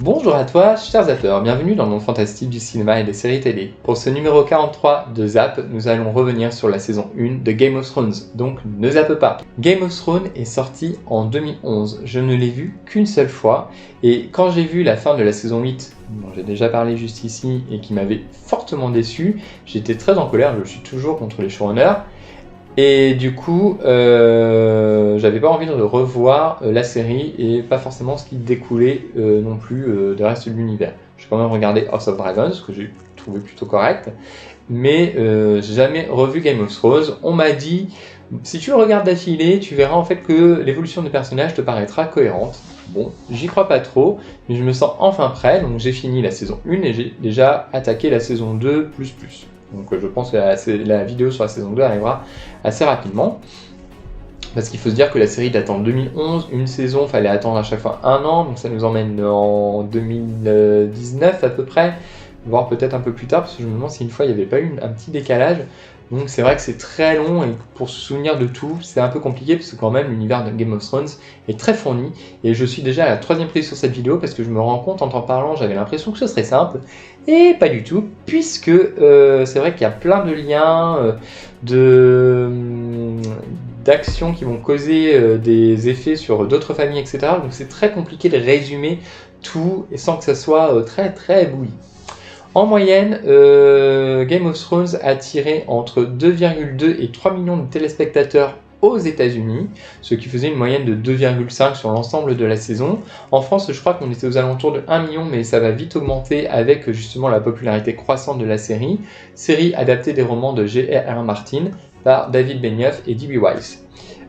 Bonjour à toi, chers zappeurs, bienvenue dans le monde fantastique du cinéma et des séries télé. Pour ce numéro 43 de Zap, nous allons revenir sur la saison 1 de Game of Thrones, donc ne zappe pas. Game of Thrones est sorti en 2011, je ne l'ai vu qu'une seule fois, et quand j'ai vu la fin de la saison 8, dont j'ai déjà parlé juste ici, et qui m'avait fortement déçu, j'étais très en colère, je suis toujours contre les showrunners, et du coup, j'avais pas envie de revoir la série et pas forcément ce qui découlait non plus du reste de l'univers. J'ai quand même regardé House of Dragons, que j'ai trouvé plutôt correct, mais j'ai jamais revu Game of Thrones. On m'a dit, si tu le regardes d'affilée, tu verras en fait que l'évolution des personnages te paraîtra cohérente. Bon, j'y crois pas trop, mais je me sens enfin prêt, donc j'ai fini la saison 1 et j'ai déjà attaqué la saison 2++. Donc je pense que la vidéo sur la saison 2 arrivera assez rapidement. Parce qu'il faut se dire que la série date en 2011, une saison, fallait attendre à chaque fois un an, donc ça nous emmène en 2019 à peu près, voire peut-être un peu plus tard, parce que je me demande si une fois il n'y avait pas eu un petit décalage. Donc c'est vrai que c'est très long et pour se souvenir de tout, c'est un peu compliqué parce que quand même l'univers de Game of Thrones est très fourni et je suis déjà à la 3e prise sur cette vidéo parce que je me rends compte en t'en parlant, j'avais l'impression que ce serait simple et pas du tout puisque c'est vrai qu'il y a plein de liens, d'actions qui vont causer des effets sur d'autres familles, etc. Donc c'est très compliqué de résumer tout et sans que ça soit très très bouilli. En moyenne, Game of Thrones a attiré entre 2,2 et 3 millions de téléspectateurs aux États-Unis, ce qui faisait une moyenne de 2,5 sur l'ensemble de la saison. En France, je crois qu'on était aux alentours de 1 million, mais ça va vite augmenter avec justement la popularité croissante de la série. Série adaptée des romans de J.R.R. Martin par David Benioff et D.B. Weiss.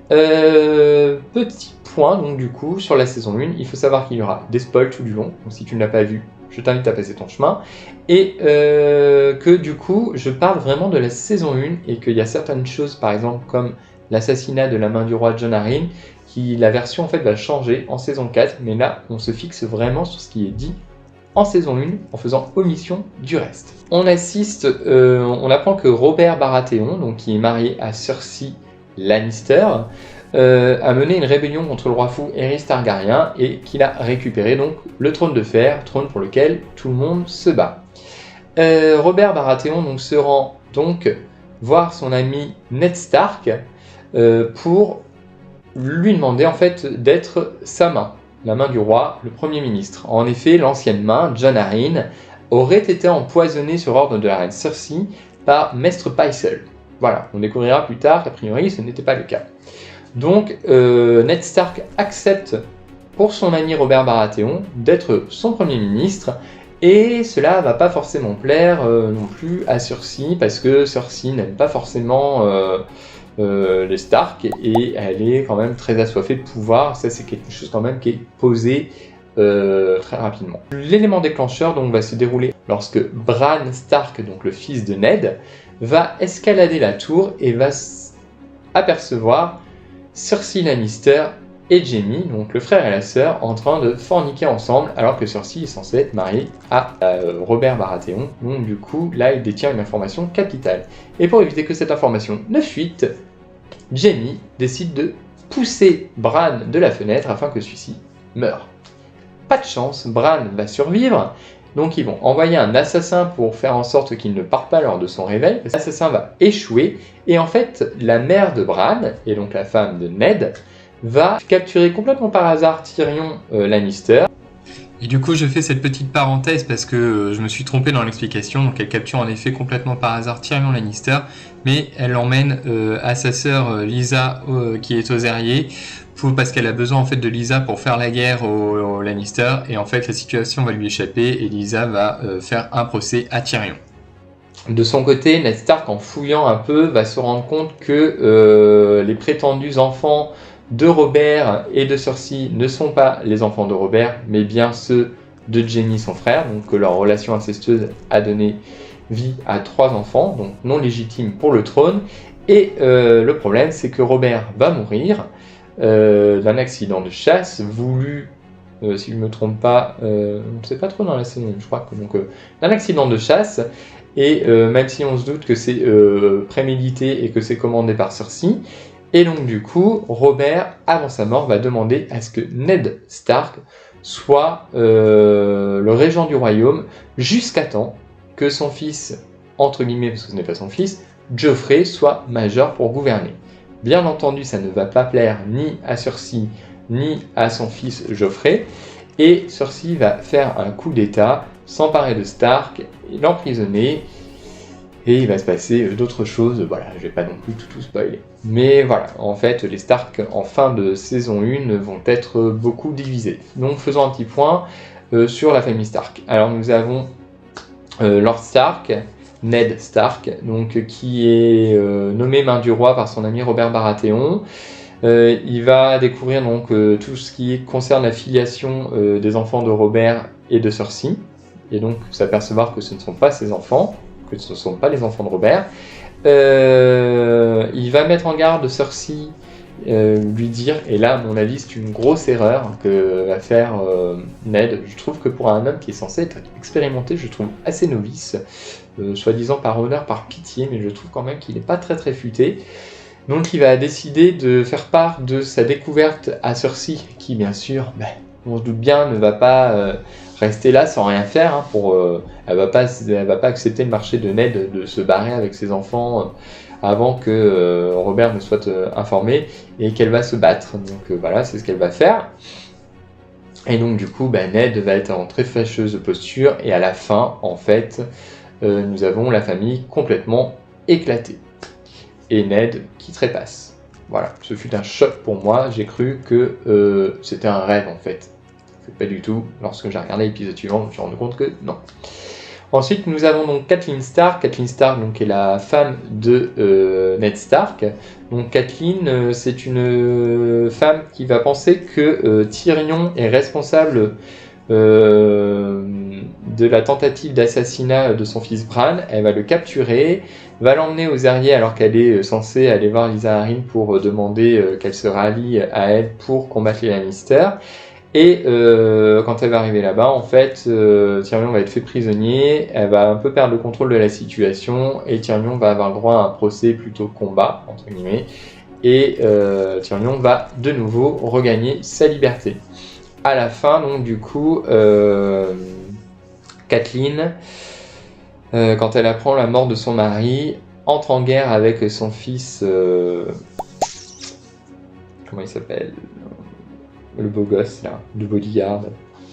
Petit point donc du coup sur la saison 1, il faut savoir qu'il y aura des spoils tout du long, donc si tu ne l'as pas vu, je t'invite à passer ton chemin, et que du coup je parle vraiment de la saison 1 et qu'il y a certaines choses par exemple comme l'assassinat de la main du roi Jon Arryn, qui la version en fait va changer en saison 4, mais là on se fixe vraiment sur ce qui est dit en saison 1 en faisant omission du reste. On apprend que Robert Baratheon, donc qui est marié à Cersei Lannister, a mené une rébellion contre le roi fou Aerys Targaryen et qu'il a récupéré donc le trône de fer, trône pour lequel tout le monde se bat. Robert Baratheon donc, se rend donc voir son ami Ned Stark pour lui demander en fait d'être sa main, la main du roi, le Premier ministre. En effet, l'ancienne main, Jon Arryn, aurait été empoisonné sur ordre de la reine Cersei par Maestre Pycelle. Voilà, on découvrira plus tard qu'a priori ce n'était pas le cas. Donc Ned Stark accepte pour son ami Robert Baratheon d'être son Premier ministre et cela va pas forcément plaire non plus à Cersei parce que Cersei n'aime pas forcément les Stark et elle est quand même très assoiffée de pouvoir, ça c'est quelque chose quand même qui est posé très rapidement. L'élément déclencheur donc va se dérouler lorsque Bran Stark, donc le fils de Ned, va escalader la tour et va apercevoir Cersei Lannister et Jaime, donc le frère et la sœur, en train de forniquer ensemble alors que Cersei est censée être mariée à Robert Baratheon. Donc du coup, là, il détient une information capitale. Et pour éviter que cette information ne fuite, Jaime décide de pousser Bran de la fenêtre afin que celui-ci meure. Pas de chance, Bran va survivre, donc ils vont envoyer un assassin pour faire en sorte qu'il ne parte pas lors de son réveil. L'assassin va échouer, et en fait, la mère de Bran, et donc la femme de Ned, va capturer complètement par hasard Tyrion Lannister. Et du coup, je fais cette petite parenthèse parce que je me suis trompé dans l'explication. Donc, elle capture en effet complètement par hasard Tyrion Lannister, mais elle l'emmène à sa sœur Lysa qui est aux Ériers parce qu'elle a besoin en fait de Lysa pour faire la guerre aux Lannister. Et en fait, la situation va lui échapper et Lysa va faire un procès à Tyrion. De son côté, Ned Stark, en fouillant un peu, va se rendre compte que les prétendus enfants de Robert et de Cersei ne sont pas les enfants de Robert, mais bien ceux de Jaime, son frère, donc que leur relation incestueuse a donné vie à 3 enfants, donc non légitimes pour le trône. Et le problème, c'est que Robert va mourir d'un accident de chasse voulu, si je ne me trompe pas, on ne sait pas trop dans la saison, je crois, d'un accident de chasse. Et même si on se doute que c'est prémédité et que c'est commandé par Cersei, et donc du coup, Robert, avant sa mort, va demander à ce que Ned Stark soit le régent du royaume jusqu'à temps que son fils, entre guillemets parce que ce n'est pas son fils, Joffrey soit majeur pour gouverner. Bien entendu, ça ne va pas plaire ni à Cersei ni à son fils Joffrey, et Cersei va faire un coup d'état, s'emparer de Stark, l'emprisonner, et il va se passer d'autres choses, voilà, je vais pas non plus tout spoiler. Mais voilà, en fait, les Stark en fin de saison 1 vont être beaucoup divisés. Donc faisons un petit point sur la famille Stark. Alors nous avons Lord Stark, Ned Stark, donc, qui est nommé main du roi par son ami Robert Baratheon. Il va découvrir donc tout ce qui concerne la filiation des enfants de Robert et de Cersei, et donc s'apercevoir que ce ne sont pas ses enfants, que ce ne sont pas les enfants de Robert. Il va mettre en garde Cersei, lui dire, et là à mon avis c'est une grosse erreur que va faire Ned. Je trouve que pour un homme qui est censé être expérimenté, je trouve assez novice, soi-disant par honneur, par pitié, mais je trouve quand même qu'il n'est pas très futé. Donc il va décider de faire part de sa découverte à Cersei, qui bien sûr, on se doute bien, ne va pas rester là sans rien faire. Hein, elle va pas accepter le marché de Ned de se barrer avec ses enfants avant que Robert ne soit informé, et qu'elle va se battre. Donc voilà, c'est ce qu'elle va faire. Et donc du coup, Ned va être en très fâcheuse posture, et à la fin, en fait, nous avons la famille complètement éclatée. Et Ned qui trépasse. Voilà, ce fut un choc pour moi, j'ai cru que c'était un rêve en fait. Pas du tout, lorsque j'ai regardé l'épisode suivant, je me suis rendu compte que non. Ensuite, nous avons donc Catelyn Stark. Catelyn Stark donc, est la femme de Ned Stark. Donc Catelyn, c'est une femme qui va penser que Tyrion est responsable de la tentative d'assassinat de son fils Bran. Elle va le capturer, va l'emmener aux Arriers alors qu'elle est censée aller voir Lisa Arryn pour demander qu'elle se rallie à elle pour combattre les Lannister. Et quand elle va arriver là-bas, en fait, Tyrion va être fait prisonnier, elle va un peu perdre le contrôle de la situation, et Tyrion va avoir le droit à un procès plutôt combat, entre guillemets, et Tyrion va de nouveau regagner sa liberté. À la fin, donc du coup, Catelyn, quand elle apprend la mort de son mari, entre en guerre avec son fils, comment il s'appelle ? Le beau gosse là, du bodyguard,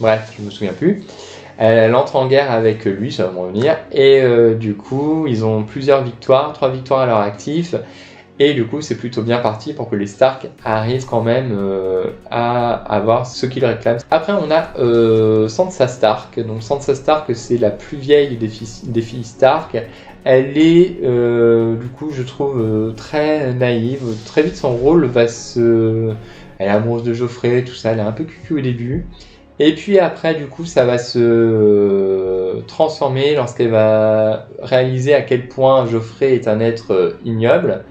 bref, je me souviens plus. Elle entre en guerre avec lui, ça va me revenir, et du coup, ils ont plusieurs victoires, 3 victoires à leur actif, et du coup, c'est plutôt bien parti pour que les Stark arrivent quand même à avoir ce qu'ils réclament. Après, on a Sansa Stark. Donc Sansa Stark, c'est la plus vieille des filles Stark. Elle est, du coup, je trouve, très naïve. Très vite, son rôle va se... Elle est amoureuse de Joffrey, tout ça, elle est un peu cucu au début. Et puis après, du coup, ça va se transformer lorsqu'elle va réaliser à quel point Joffrey est un être ignoble,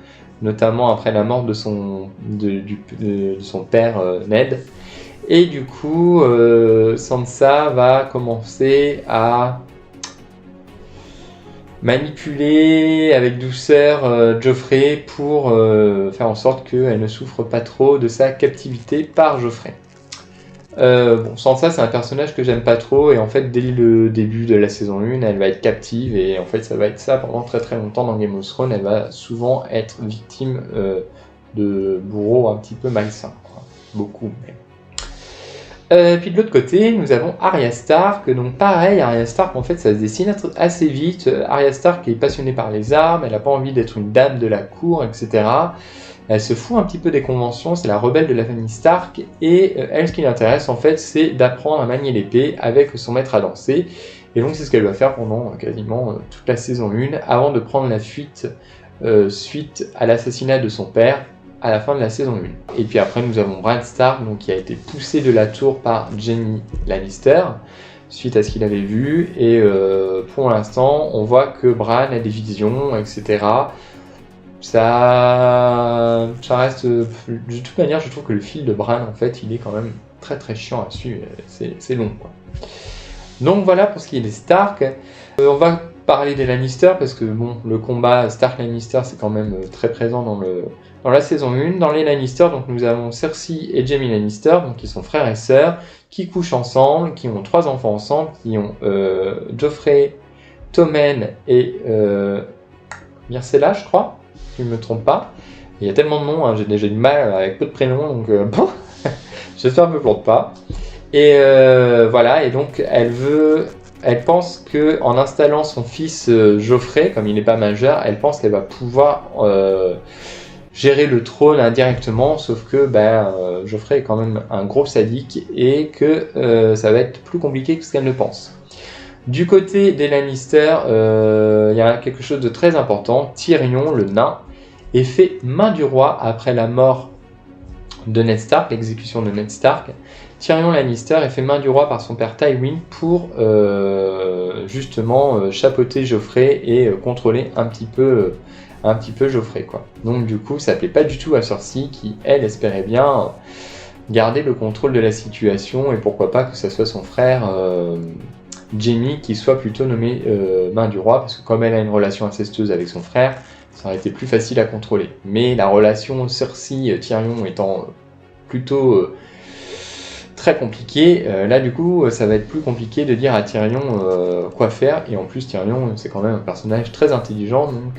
notamment après la mort de son père Ned. Et du coup, Sansa va commencer à manipuler avec douceur Joffrey pour faire en sorte qu'elle ne souffre pas trop de sa captivité par Joffrey. Sansa, c'est un personnage que j'aime pas trop, et en fait dès le début de la saison 1, elle va être captive, et en fait ça va être ça pendant très longtemps dans Game of Thrones. Elle va souvent être victime de bourreaux un petit peu malsains, quoi. Beaucoup même. Puis de l'autre côté, nous avons Arya Stark. Donc pareil, Arya Stark, en fait, ça se dessine assez vite. Arya Stark est passionnée par les armes, elle n'a pas envie d'être une dame de la cour, etc. Elle se fout un petit peu des conventions, c'est la rebelle de la famille Stark, et elle, ce qui l'intéresse, en fait, c'est d'apprendre à manier l'épée avec son maître à danser. Et donc c'est ce qu'elle va faire pendant quasiment toute la saison 1, avant de prendre la fuite suite à l'assassinat de son père, à la fin de la saison 1. Et puis après, nous avons Bran Stark, donc, qui a été poussé de la tour par Jaime Lannister, suite à ce qu'il avait vu, et pour l'instant, on voit que Bran a des visions, etc. Ça reste... De toute manière, je trouve que le fil de Bran, en fait, il est quand même très chiant à suivre, c'est long, quoi. Donc voilà pour ce qui est des Stark. On va parler des Lannister parce que bon, le combat Stark-Lannister c'est quand même très présent dans la saison 1. Dans les Lannister, donc nous avons Cersei et Jaime Lannister, donc qui sont frères et sœurs, qui couchent ensemble, qui ont 3 enfants ensemble, qui ont Joffrey, Tommen et Myrcella, je crois, si je ne me trompe pas. Il y a tellement de noms, hein, j'ai déjà du mal avec peu de prénoms, donc bon, j'espère que je me plante pas. Et voilà, et donc elle pense que en installant son fils Joffrey, comme il n'est pas majeur, elle pense qu'elle va pouvoir gérer le trône indirectement, sauf que Joffrey est quand même un gros sadique et que ça va être plus compliqué que ce qu'elle ne pense. Du côté des Lannister, il y a quelque chose de très important. Tyrion, le nain, est fait main du roi après la mort de Ned Stark, l'exécution de Ned Stark. Tyrion Lannister est fait main du roi par son père Tywin pour justement chapeauter Joffrey et contrôler un petit peu Joffrey, quoi. Donc du coup ça plaît pas du tout à Cersei qui elle espérait bien garder le contrôle de la situation et pourquoi pas que ça soit son frère Jaime qui soit plutôt nommé main du roi, parce que comme elle a une relation incestueuse avec son frère, ça aurait été plus facile à contrôler. Mais la relation Cersei-Tyrion étant plutôt très compliquée, là du coup ça va être plus compliqué de dire à Tyrion quoi faire, et en plus Tyrion c'est quand même un personnage très intelligent, donc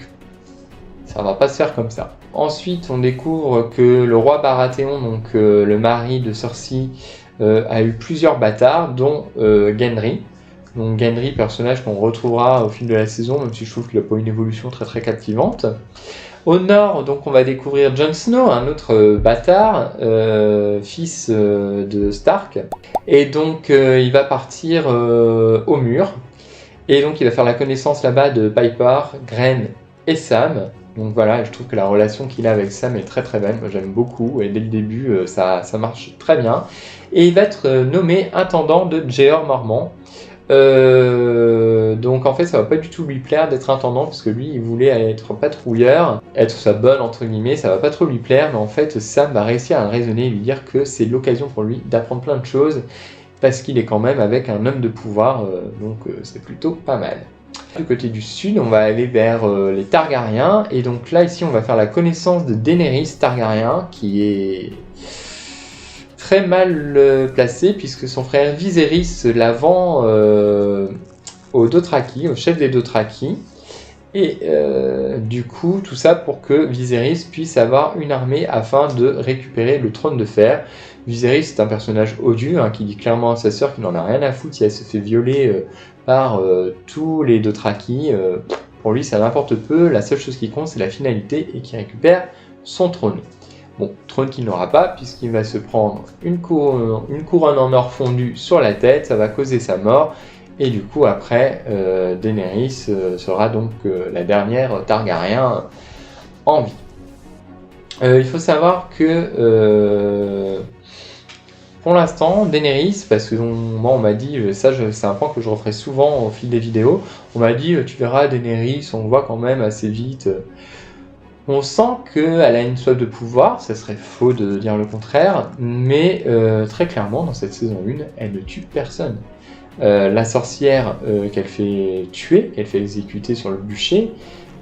ça va pas se faire comme ça. Ensuite on découvre que le roi Baratheon, donc le mari de Cersei, a eu plusieurs bâtards, dont Gendry. Donc Gendry, personnage qu'on retrouvera au fil de la saison, même si je trouve qu'il n'a pas une évolution très captivante. Au nord, donc on va découvrir Jon Snow, un autre bâtard, fils de Stark. Et donc il va partir au mur. Et donc il va faire la connaissance là-bas de Piper, Graine et Sam. Donc voilà, et je trouve que la relation qu'il a avec Sam est très belle. Moi j'aime beaucoup, et dès le début ça marche très bien. Et il va être nommé intendant de Jeor Mormont. Donc en fait ça va pas du tout lui plaire d'être intendant, parce que lui il voulait être patrouilleur, être sa bonne entre guillemets, ça va pas trop lui plaire, mais en fait Sam va réussir à le raisonner et lui dire que c'est l'occasion pour lui d'apprendre plein de choses, parce qu'il est quand même avec un homme de pouvoir, donc c'est plutôt pas mal. Du côté du sud, on va aller vers les Targaryens, et donc là ici on va faire la connaissance de Daenerys Targaryen, qui est très mal placé, puisque son frère Viserys la vend aux Dothraki, au chef des Dothraki, et du coup tout ça pour que Viserys puisse avoir une armée afin de récupérer le trône de fer. Viserys est un personnage odieux, hein, qui dit clairement à sa sœur qu'il n'en a rien à foutre si elle se fait violer par tous les Dothraki. Pour lui ça n'importe peu, la seule chose qui compte c'est la finalité et qu'il récupère son trône. Bon, trône qu'il n'aura pas, puisqu'il va se prendre une couronne en or fondu sur la tête, ça va causer sa mort, et du coup après, Daenerys sera donc la dernière Targaryen en vie. Il faut savoir que pour l'instant, Daenerys, parce que moi on m'a dit, c'est un point que je referai souvent au fil des vidéos, on m'a dit tu verras Daenerys, on voit quand même assez vite. On sent qu'elle a une soif de pouvoir, ça serait faux de dire le contraire, mais très clairement, dans cette saison 1, elle ne tue personne. La sorcière qu'elle fait tuer, qu'elle fait exécuter sur le bûcher,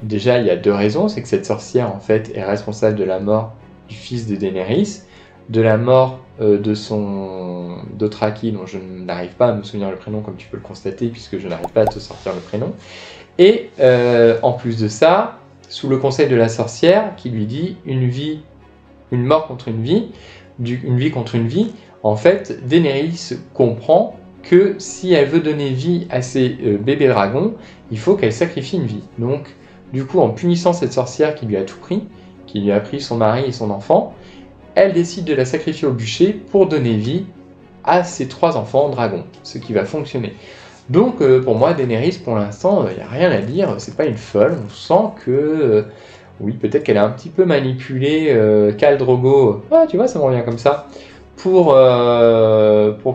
déjà il y a 2 raisons, c'est que cette sorcière en fait est responsable de la mort du fils de Daenerys, de la mort de son Dothraki, dont je n'arrive pas à me souvenir le prénom comme tu peux le constater, puisque je n'arrive pas à te sortir le prénom, et en plus de ça, sous le conseil de la sorcière qui lui dit une mort contre une vie, une vie contre une vie, en fait, Daenerys comprend que si elle veut donner vie à ses bébés dragons, il faut qu'elle sacrifie une vie. Donc, du coup, en punissant cette sorcière qui lui a tout pris, qui lui a pris son mari et son enfant, elle décide de la sacrifier au bûcher pour donner vie à ses 3 enfants dragons, ce qui va fonctionner. Donc pour moi, Daenerys, pour l'instant, il n'y a rien à dire, c'est pas une folle, on sent que, oui, peut-être qu'elle a un petit peu manipulé Khal Drogo, tu vois, ça me revient comme ça, pour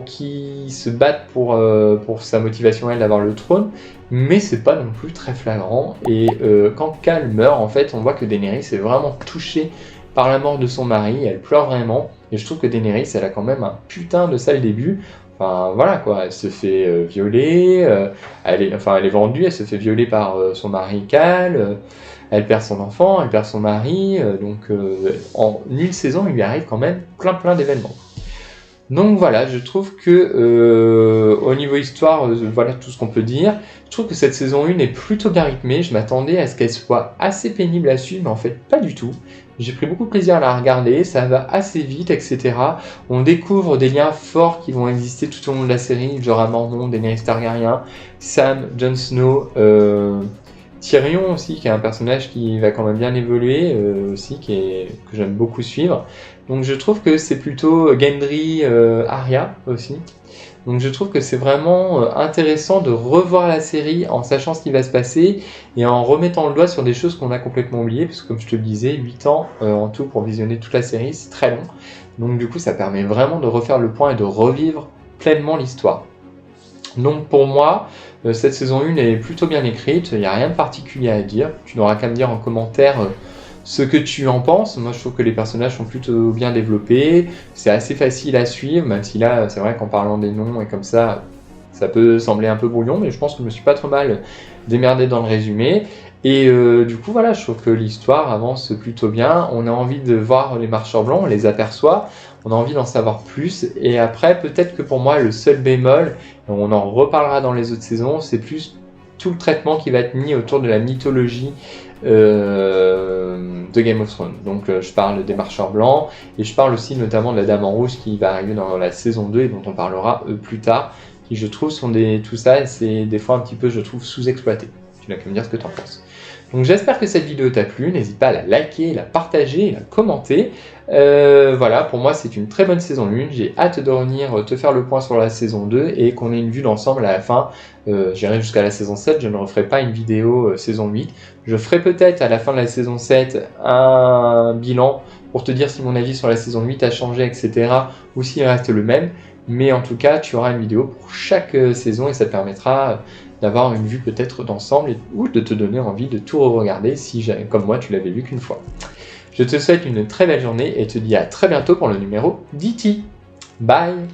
qu'il se batte pour sa motivation, elle, d'avoir le trône, mais c'est pas non plus très flagrant, et quand Khal meurt, en fait, on voit que Daenerys est vraiment touchée par la mort de son mari, elle pleure vraiment, et je trouve que Daenerys, elle a quand même un putain de sale début. Enfin voilà quoi, elle se fait violer, elle est vendue, elle se fait violer par son mari Cal, elle perd son enfant, elle perd son mari, donc en une saison il lui arrive quand même plein d'événements. Donc voilà, je trouve que au niveau histoire, voilà tout ce qu'on peut dire. Je trouve que cette saison 1 est plutôt bien rythmée. Je m'attendais à ce qu'elle soit assez pénible à suivre, mais en fait pas du tout. J'ai pris beaucoup de plaisir à la regarder, ça va assez vite, etc. On découvre des liens forts qui vont exister tout au long de la série, genre Amandon, Daenerys Targaryen, Sam, Jon Snow, Tyrion aussi, qui est un personnage qui va quand même bien évoluer, aussi, que j'aime beaucoup suivre. Donc je trouve que c'est plutôt Gendry, Arya aussi. Donc je trouve que c'est vraiment intéressant de revoir la série en sachant ce qui va se passer et en remettant le doigt sur des choses qu'on a complètement oubliées, parce que comme je te le disais, 8 ans en tout pour visionner toute la série, c'est très long. Donc du coup ça permet vraiment de refaire le point et de revivre pleinement l'histoire. Donc pour moi, cette saison 1 est plutôt bien écrite, il n'y a rien de particulier à dire. Tu n'auras qu'à me dire en commentaire ce que tu en penses. Moi je trouve que les personnages sont plutôt bien développés, c'est assez facile à suivre, même si là c'est vrai qu'en parlant des noms et comme ça peut sembler un peu brouillon, mais je pense que je me suis pas trop mal démerdé dans le résumé. Et du coup voilà, je trouve que l'histoire avance plutôt bien, on a envie de voir les marcheurs blancs, on les aperçoit, on a envie d'en savoir plus, et après peut-être que pour moi le seul bémol, et on en reparlera dans les autres saisons, c'est plus tout le traitement qui va être mis autour de la mythologie de Game of Thrones. Donc je parle des marcheurs blancs, et je parle aussi notamment de la Dame en Rouge qui va arriver dans la saison 2 et dont on parlera plus tard, qui je trouve sont tout ça, c'est des fois un petit peu je trouve sous-exploité. Tu n'as qu'à me dire ce que tu en penses. Donc j'espère que cette vidéo t'a plu, n'hésite pas à la liker, la partager, la commenter. Voilà, pour moi c'est une très bonne saison 1, j'ai hâte de revenir te faire le point sur la saison 2 et qu'on ait une vue d'ensemble à la fin. J'irai jusqu'à la saison 7, je ne referai pas une vidéo saison 8. Je ferai peut-être à la fin de la saison 7 un bilan pour te dire si mon avis sur la saison 8 a changé, etc. ou s'il reste le même. Mais en tout cas, tu auras une vidéo pour chaque saison et ça te permettra d'avoir une vue peut-être d'ensemble ou de te donner envie de tout re-regarder si, comme moi, tu l'avais vu qu'une fois. Je te souhaite une très belle journée et te dis à très bientôt pour le numéro d'E.T. Bye!